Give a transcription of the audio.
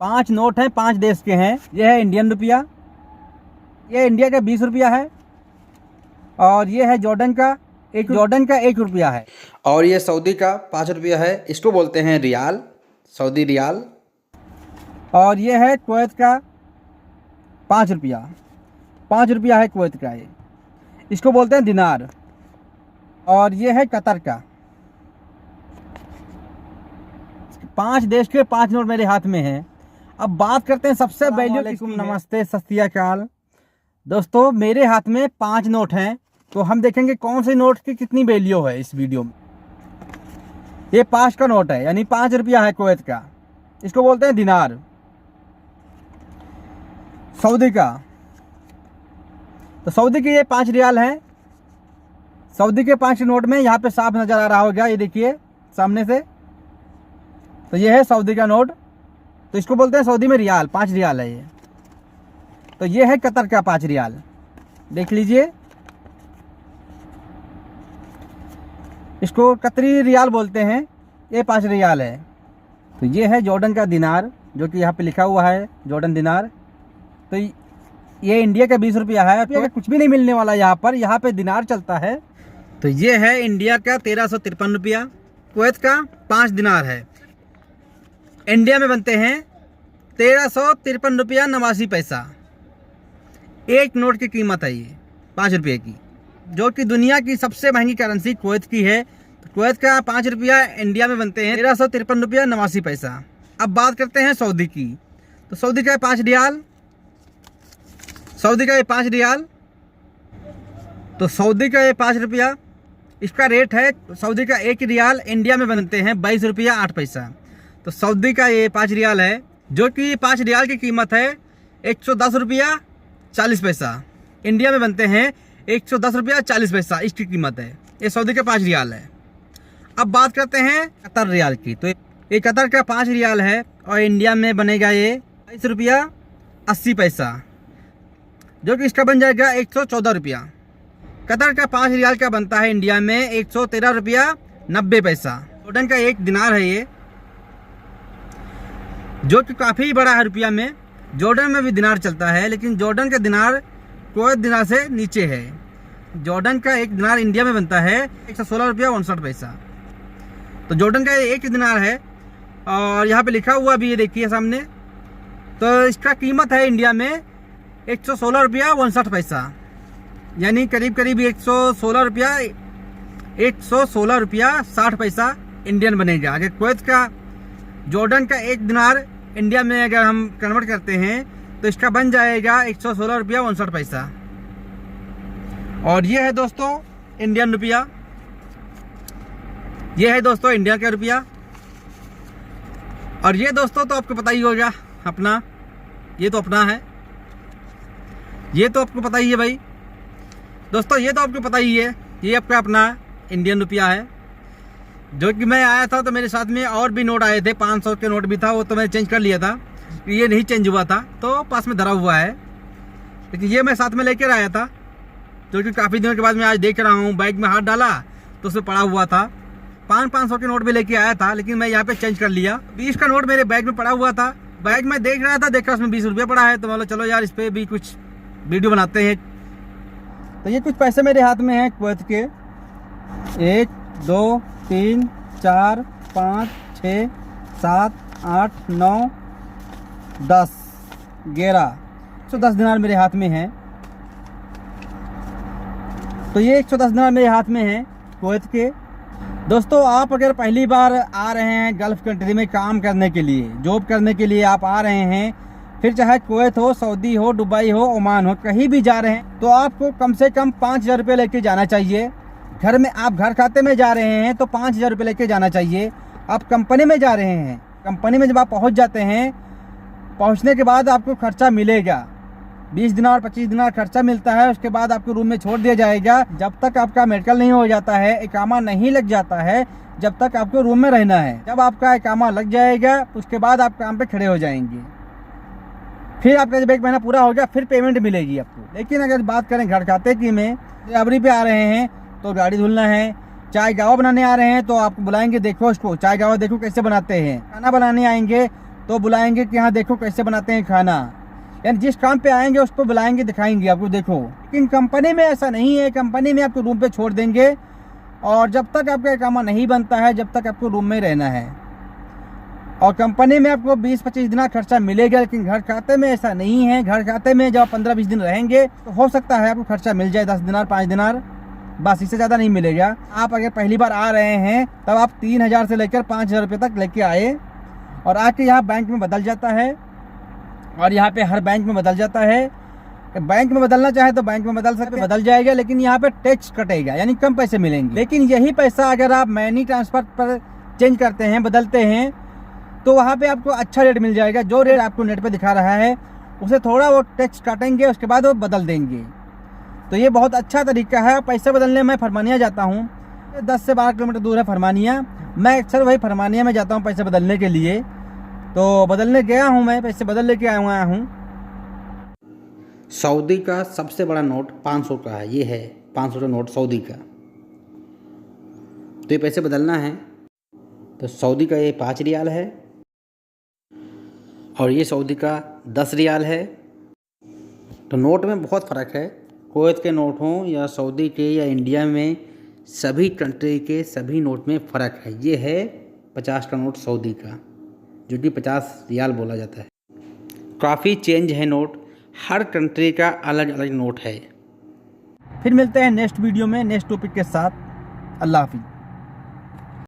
5 note हैं, 5 देश के हैं। ये है इंडियन रुपया, ये इंडिया का 20 रुपया है, और ये है जॉर्डन का 1 रुपया है, और ये सऊदी का 5 रुपया है। इसको बोलते हैं रियाल, सऊदी रियाल। और ये है कुवैत का 5 रुपया, 5 रुपया है कुवैत का, ये इसको बोलते हैं दिनार। और ये है कतर का। 5 देश के 5 नोट मेरे हाथ में हैं। अब बात करते हैं सबसे वैल्यू। नमस्ते, सत श्री अकाल दोस्तों, मेरे हाथ में 5 नोट हैं, तो हम देखेंगे कौन से नोट की कितनी वैल्यू है इस वीडियो में। ये 5 का नोट है, यानी 5 रुपया है कुवैत का, इसको बोलते हैं दिनार। सऊदी का, तो सऊदी के ये 5 रियाल हैं। सऊदी के 5 नोट में यहाँ पे साफ नजर आ रहा होगा, ये देखिए सामने से, तो ये है सऊदी का नोट, तो इसको बोलते हैं सऊदी में रियाल, 5 रियाल है ये। तो ये है कतर का 5 रियाल, देख लीजिए, इसको कतरी रियाल बोलते हैं, ये 5 रियाल है। तो ये है जॉर्डन का दिनार, जो कि यहाँ पे लिखा हुआ है जॉर्डन दिनार। तो ये इंडिया का 20 रुपया है, तो कुछ भी नहीं मिलने वाला यहाँ पे दिनार चलता है। तो ये है इंडिया का 1353 रुपया, कुवैत का 5 दिनार है। इंडिया में बनते हैं 1353 रुपया 89 पैसा। एक नोट की कीमत है ये 5 रुपये की, जो कि दुनिया की सबसे महंगी करेंसी कुवैत की है। तो कुवैत का 5 रुपया इंडिया में बनते हैं 1353 रुपया 89 पैसा। अब बात करते हैं सऊदी की। तो सऊदी का 5 रियाल, सऊदी का ये 5 रियाल, तो सऊदी का ये 5 रुपया, इसका रेट है, सऊदी का 1 रियाल इंडिया में बनते हैं 22 रुपया 8 पैसा। तो सऊदी का ये 5 रियाल है, जो कि 5 रियाल की कीमत है 110 रुपया 40 पैसा। इंडिया में बनते हैं 110 रुपया 40 पैसा, इसकी कीमत है। ये सऊदी का 5 रियाल है। अब बात करते हैं कतर रियाल की। तो ये कतर का 5 रियाल है, और इंडिया में बनेगा ये 22 रुपया 80 पैसा, जो कि इसका बन जाएगा 114 रुपया। कतर का 5 रियाल का बनता है इंडिया में 113 रुपया 90 पैसा। जॉर्डन का 1 दिनार है ये, जो कि काफ़ी बड़ा है रुपया में। जॉर्डन में भी दिनार चलता है, लेकिन जॉर्डन का दिनार कुवैत दिनार से नीचे है। जॉर्डन का 1 दिनार इंडिया में बनता है 116 रुपया 59 पैसा। तो जॉर्डन का 1 दिनार है, और यहाँ पे लिखा हुआ भी ये देखिए सामने। तो इसका कीमत है इंडिया में 116 रुपया 59 पैसा, यानी करीब करीब 116 रुपया 60 पैसा इंडियन बनेगा। अगर कुवैत का जॉर्डन का 1 दिनार इंडिया में अगर हम कन्वर्ट करते हैं, तो इसका बन जाएगा 116 रुपया 59 पैसा। और ये है दोस्तों इंडियन रुपया, ये है दोस्तों इंडिया का रुपया। और ये दोस्तों तो आपको पता ही होगा अपना, ये तो अपना है, ये तो आपको पता ही है भाई दोस्तों, ये तो आपको पता ही है, ये आपका अपना इंडियन रुपया है। जो कि मैं आया था तो मेरे साथ में और भी नोट आए थे, 500 के नोट भी था, वो तो मैंने चेंज कर लिया था, ये नहीं चेंज हुआ था, तो पास में धरा हुआ है। लेकिन ये मैं साथ में लेकर आया था, जो कि काफ़ी दिनों के बाद मैं आज देख रहा हूँ, बैग में हाथ डाला तो उसमें पड़ा हुआ था। 500 के नोट भी लेके आया था, लेकिन मैं यहाँ पे चेंज कर लिया। 20 का नोट मेरे बैग में पड़ा हुआ था, बैग में देख रहा था, देखा उसमें 20 रुपये पड़ा है, तो बोला चलो यार इस पर भी कुछ वीडियो बनाते हैं। तो ये कुछ पैसे मेरे हाथ में हैं कुवैत के, 1 2 3 4 5 6 7 8 9 10 11 110 दिनार मेरे हाथ में हैं। तो ये 110 दिनार मेरे हाथ में हैं कुवैत के। दोस्तों, आप अगर पहली बार आ रहे हैं गल्फ़ कंट्री में काम करने के लिए, जॉब करने के लिए आप आ रहे हैं, फिर चाहे कुवैत हो, सऊदी हो, दुबई हो, ओमान हो, कहीं भी जा रहे हैं, तो आपको कम से कम 5000 रुपये लेके जाना चाहिए। घर में आप घर खाते में जा रहे हैं तो 5000 रुपये लेके जाना चाहिए। आप कंपनी में जा रहे हैं, कंपनी में जब आप पहुंच जाते हैं, पहुंचने के बाद आपको खर्चा मिलेगा, 20 दिनार 25 दिनार खर्चा मिलता है। उसके बाद आपको रूम में छोड़ दिया जाएगा, जब तक आपका मेडिकल नहीं हो जाता है, इकामा नहीं लग जाता है, जब तक आपको रूम में रहना है। जब आपका इकामा लग जाएगा, उसके बाद आप काम पे खड़े हो जाएंगे, फिर आपका जब 1 महीना पूरा हो गया, फिर पेमेंट मिलेगी आपको। लेकिन अगर बात करें घर खाते की में, ड्राइवरी पे आ रहे हैं तो गाड़ी धुलना है, चाय गावा बनाने आ रहे हैं तो आपको बुलाएंगे, देखो उसको चाय गावा देखो कैसे बनाते हैं। खाना बनाने आएंगे तो बुलाएंगे कि हाँ देखो कैसे बनाते हैं खाना, यानी जिस काम पे आएंगे उस पर बुलाएंगे, दिखाएंगे आपको देखो। लेकिन कंपनी में ऐसा नहीं है। कंपनी में आपको रूम पे छोड़ देंगे और जब तक आपका इकामा नहीं बनता है जब तक आपको रूम में रहना है। और कंपनी में आपको 20-25 दिन खर्चा मिलेगा, लेकिन घर खाते में ऐसा नहीं है। घर खाते में जब 15-20 दिन रहेंगे तो हो सकता है आपको खर्चा मिल जाए 10 दिनार 5 दिनार, बस इससे ज़्यादा नहीं मिलेगा। आप अगर पहली बार आ रहे हैं तब आप 3000 से लेकर 5000 रुपये तक लेके आए और आके यहाँ बैंक में बदल जाता है और यहाँ पे हर बैंक में बदल जाता है। बैंक में बदलना चाहे तो बैंक में बदल जाएगा, लेकिन यहाँ पे टैक्स कटेगा, यानी कम पैसे मिलेंगे। लेकिन यही पैसा अगर आप मनी ट्रांसफर पर चेंज करते हैं, बदलते हैं, तो वहाँ पे आपको अच्छा रेट मिल जाएगा। जो रेट आपको नेट पे दिखा रहा है उसे थोड़ा वो टैक्स काटेंगे, उसके बाद वो बदल देंगे। तो ये बहुत अच्छा तरीका है। पैसे बदलने में फरमानिया जाता हूँ, 10 से 12 किलोमीटर दूर है फरमानिया। मैं अक्सर वही फरमानिया में जाता हूँ पैसे बदलने के लिए। तो बदलने गया हूँ, मैं पैसे बदल लेके आया हुआ हूँ। सऊदी का सबसे बड़ा नोट 500 का है। ये है 500 का नोट सऊदी का। तो ये पैसे बदलना है तो सऊदी का ये 5 रियाल है और ये सऊदी का 10 रियाल है। तो नोट में बहुत फ़र्क है। कुवैत के नोट हों या सऊदी के या इंडिया में, सभी कंट्री के सभी नोट में फ़र्क है। ये है 50 का नोट सऊदी का, जो कि 50 रियाल बोला जाता है। काफ़ी चेंज है नोट, हर कंट्री का अलग अलग नोट है। फिर मिलते हैं नेक्स्ट वीडियो में नेक्स्ट टॉपिक के साथ। अल्लाह हाफिज़।